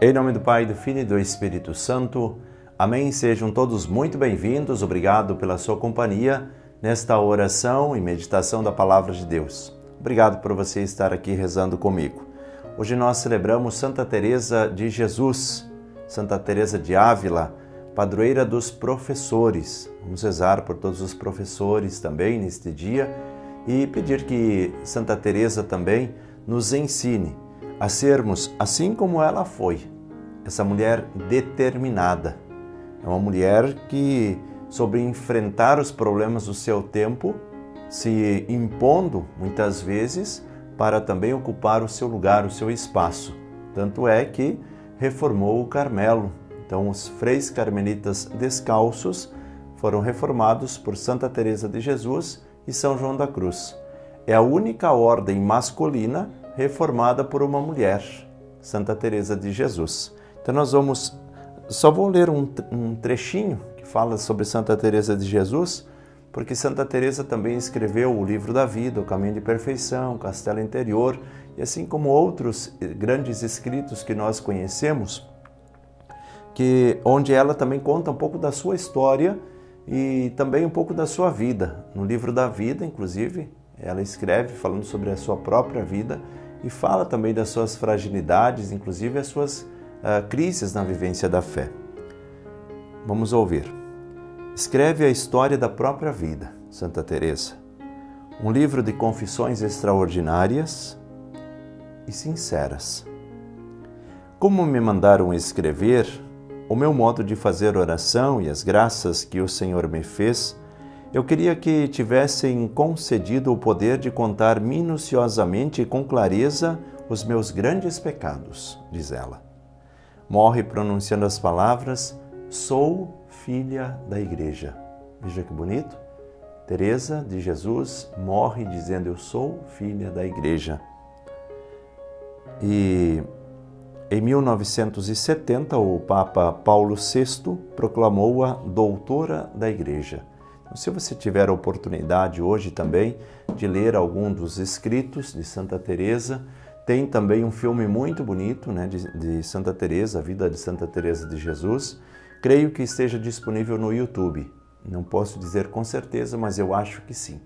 Em nome do Pai, do Filho e do Espírito Santo. Amém. Sejam todos muito bem-vindos. Obrigado pela sua companhia nesta oração e meditação da Palavra de Deus. Obrigado por você estar aqui rezando comigo. Hoje nós celebramos Santa Teresa de Jesus, Santa Teresa de Ávila, padroeira dos professores. Vamos rezar por todos os professores também neste dia e pedir que Santa Teresa também nos ensine a sermos assim como ela foi, essa mulher determinada. É uma mulher que soube enfrentar os problemas do seu tempo, se impondo muitas vezes para também ocupar o seu lugar, o seu espaço. Tanto é que reformou o Carmelo. Então os freis carmelitas descalços foram reformados por Santa Teresa de Jesus e São João da Cruz. É a única ordem masculina reformada por uma mulher, Santa Teresa de Jesus. Então só vou ler um trechinho que fala sobre Santa Teresa de Jesus, porque Santa Teresa também escreveu o Livro da Vida, o Caminho de Perfeição, o Castelo Interior, e assim como outros grandes escritos que nós conhecemos, onde ela também conta um pouco da sua história e também um pouco da sua vida. No Livro da Vida, inclusive, ela escreve falando sobre a sua própria vida e fala também das suas fragilidades, inclusive as suas crises na vivência da fé. Vamos ouvir. Escreve a história da própria vida, Santa Teresa. Um livro de confissões extraordinárias e sinceras. Como me mandaram escrever, o meu modo de fazer oração e as graças que o Senhor me fez, eu queria que tivessem concedido o poder de contar minuciosamente e com clareza os meus grandes pecados, diz ela. Morre pronunciando as palavras, sou filha da Igreja. Veja que bonito. Teresa de Jesus morre dizendo, eu sou filha da Igreja. E em 1970, o Papa Paulo VI proclamou-a doutora da Igreja. Se você tiver a oportunidade hoje também de ler algum dos escritos de Santa Teresa, tem também um filme muito bonito, de Santa Teresa, a vida de Santa Teresa de Jesus. Creio que esteja disponível no YouTube. Não posso dizer com certeza, mas eu acho que sim.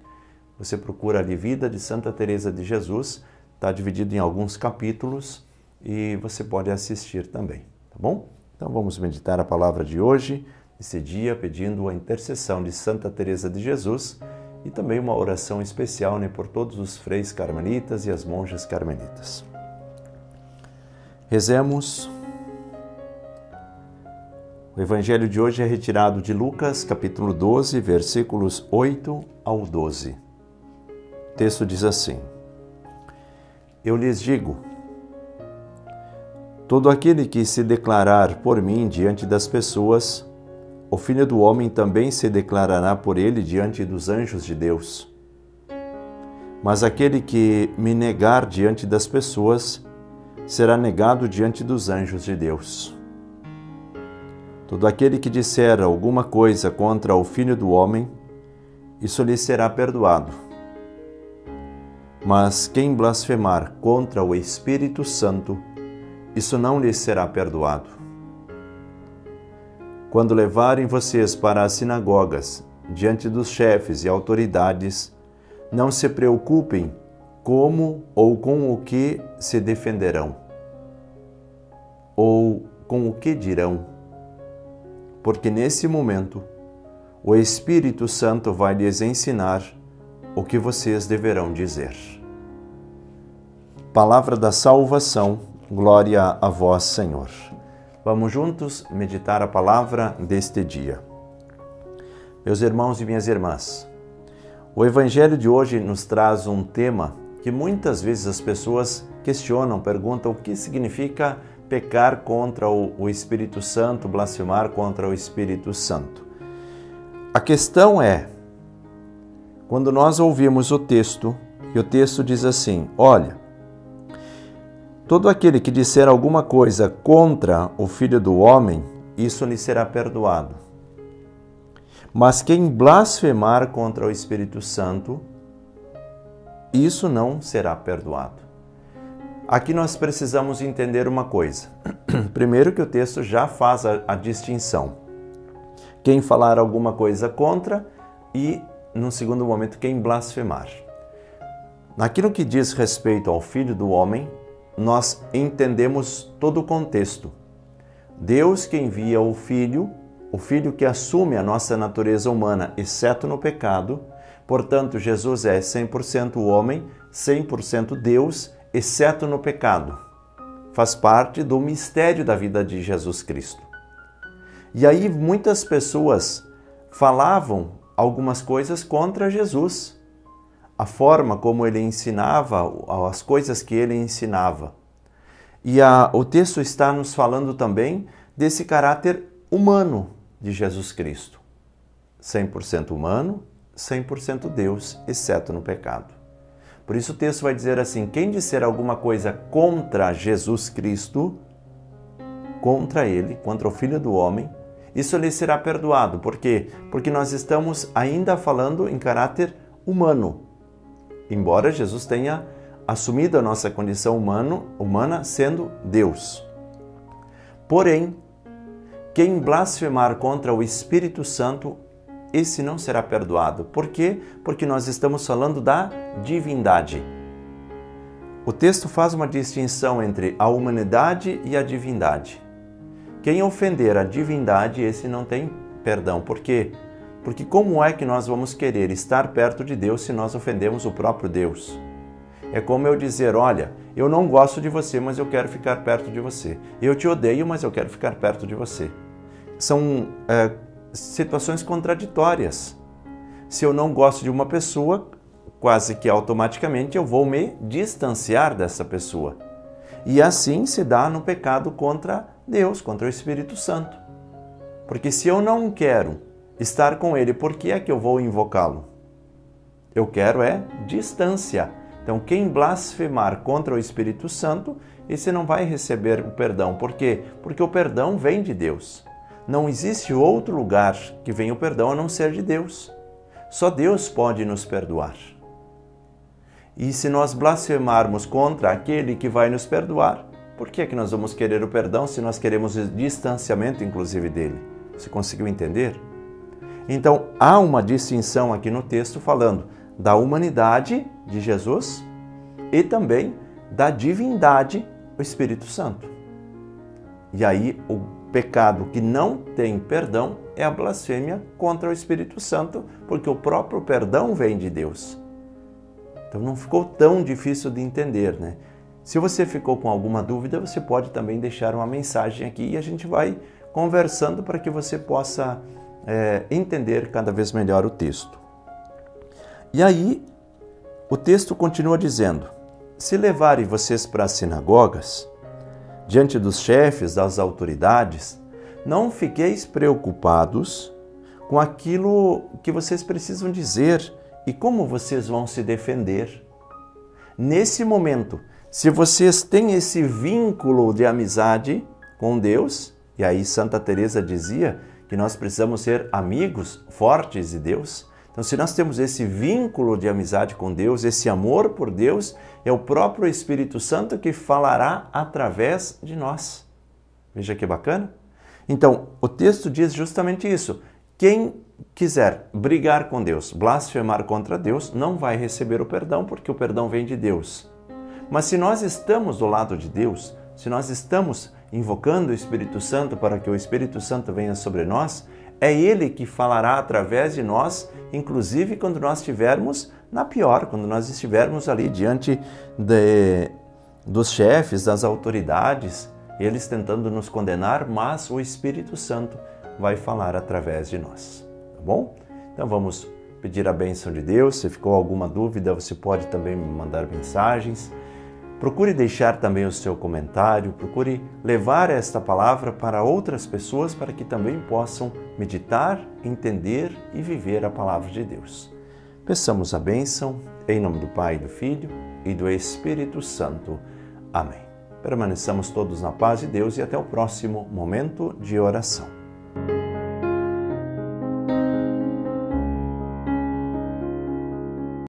Você procura ali Vida de Santa Teresa de Jesus, está dividido em alguns capítulos e você pode assistir também, tá bom? Então vamos meditar a palavra de hoje, esse dia, pedindo a intercessão de Santa Teresa de Jesus e também uma oração especial por todos os freis carmelitas e as monjas carmelitas. Rezemos. O evangelho de hoje é retirado de Lucas, capítulo 12, versículos 8 ao 12. O texto diz assim: Eu lhes digo, todo aquele que se declarar por mim diante das pessoas, o Filho do Homem também se declarará por ele diante dos anjos de Deus. Mas aquele que me negar diante das pessoas, será negado diante dos anjos de Deus. Todo aquele que disser alguma coisa contra o Filho do Homem, isso lhe será perdoado. Mas quem blasfemar contra o Espírito Santo, isso não lhe será perdoado. Quando levarem vocês para as sinagogas, diante dos chefes e autoridades, não se preocupem como ou com o que se defenderão, ou com o que dirão, porque nesse momento o Espírito Santo vai lhes ensinar o que vocês deverão dizer. Palavra da salvação, glória a vós, Senhor. Vamos juntos meditar a palavra deste dia. Meus irmãos e minhas irmãs, o Evangelho de hoje nos traz um tema que muitas vezes as pessoas questionam, perguntam o que significa pecar contra o Espírito Santo, blasfemar contra o Espírito Santo. A questão é, quando nós ouvimos o texto, e o texto diz assim, olha, todo aquele que disser alguma coisa contra o Filho do Homem, isso lhe será perdoado. Mas quem blasfemar contra o Espírito Santo, isso não será perdoado. Aqui nós precisamos entender uma coisa. Primeiro que o texto já faz a distinção. Quem falar alguma coisa contra e, num segundo momento, quem blasfemar. Naquilo que diz respeito ao Filho do Homem, nós entendemos todo o contexto. Deus que envia o Filho que assume a nossa natureza humana, exceto no pecado. Portanto, Jesus é 100% homem, 100% Deus, exceto no pecado. Faz parte do mistério da vida de Jesus Cristo. E aí muitas pessoas falavam algumas coisas contra Jesus. A forma como ele ensinava, as coisas que ele ensinava. E o texto está nos falando também desse caráter humano de Jesus Cristo. 100% humano, 100% Deus, exceto no pecado. Por isso o texto vai dizer assim: quem disser alguma coisa contra Jesus Cristo, contra ele, contra o Filho do Homem, isso lhe será perdoado. Por quê? Porque nós estamos ainda falando em caráter humano. Embora Jesus tenha assumido a nossa condição humana sendo Deus. Porém, quem blasfemar contra o Espírito Santo, esse não será perdoado. Por quê? Porque nós estamos falando da divindade. O texto faz uma distinção entre a humanidade e a divindade. Quem ofender a divindade, esse não tem perdão. Por quê? Porque como é que nós vamos querer estar perto de Deus se nós ofendemos o próprio Deus? É como eu dizer: olha, eu não gosto de você, mas eu quero ficar perto de você. Eu te odeio, mas eu quero ficar perto de você. São situações contraditórias. Se eu não gosto de uma pessoa, quase que automaticamente eu vou me distanciar dessa pessoa. E assim se dá no pecado contra Deus, contra o Espírito Santo. Porque se eu não quero estar com Ele, por que é que eu vou invocá-lo? Eu quero distância. Então, quem blasfemar contra o Espírito Santo, esse não vai receber o perdão. Por quê? Porque o perdão vem de Deus. Não existe outro lugar que venha o perdão a não ser de Deus. Só Deus pode nos perdoar. E se nós blasfemarmos contra aquele que vai nos perdoar, por que é que nós vamos querer o perdão se nós queremos o distanciamento, inclusive, dele? Você conseguiu entender? Então, há uma distinção aqui no texto falando da humanidade de Jesus e também da divindade, o Espírito Santo. E aí, o pecado que não tem perdão é a blasfêmia contra o Espírito Santo, porque o próprio perdão vem de Deus. Então não ficou tão difícil de entender, né? Se você ficou com alguma dúvida, você pode também deixar uma mensagem aqui e a gente vai conversando para que você possa entender cada vez melhor o texto. E aí, o texto continua dizendo: se levarem vocês para as sinagogas, diante dos chefes, das autoridades, não fiqueis preocupados com aquilo que vocês precisam dizer e como vocês vão se defender. Nesse momento, se vocês têm esse vínculo de amizade com Deus, e aí Santa Teresa dizia que nós precisamos ser amigos fortes de Deus. Então, se nós temos esse vínculo de amizade com Deus, esse amor por Deus, é o próprio Espírito Santo que falará através de nós. Veja que bacana. Então, o texto diz justamente isso. Quem quiser brigar com Deus, blasfemar contra Deus, não vai receber o perdão, porque o perdão vem de Deus. Mas se nós estamos do lado de Deus, se nós estamos invocando o Espírito Santo para que o Espírito Santo venha sobre nós, é Ele que falará através de nós, inclusive quando nós estivermos na pior, quando nós estivermos ali diante dos chefes, das autoridades, eles tentando nos condenar, mas o Espírito Santo vai falar através de nós, tá bom? Então vamos pedir a bênção de Deus. Se ficou alguma dúvida, você pode também me mandar mensagens. Procure deixar também o seu comentário, procure levar esta palavra para outras pessoas para que também possam meditar, entender e viver a palavra de Deus. Peçamos a bênção em nome do Pai, do Filho e do Espírito Santo. Amém. Permaneçamos todos na paz de Deus e até o próximo momento de oração.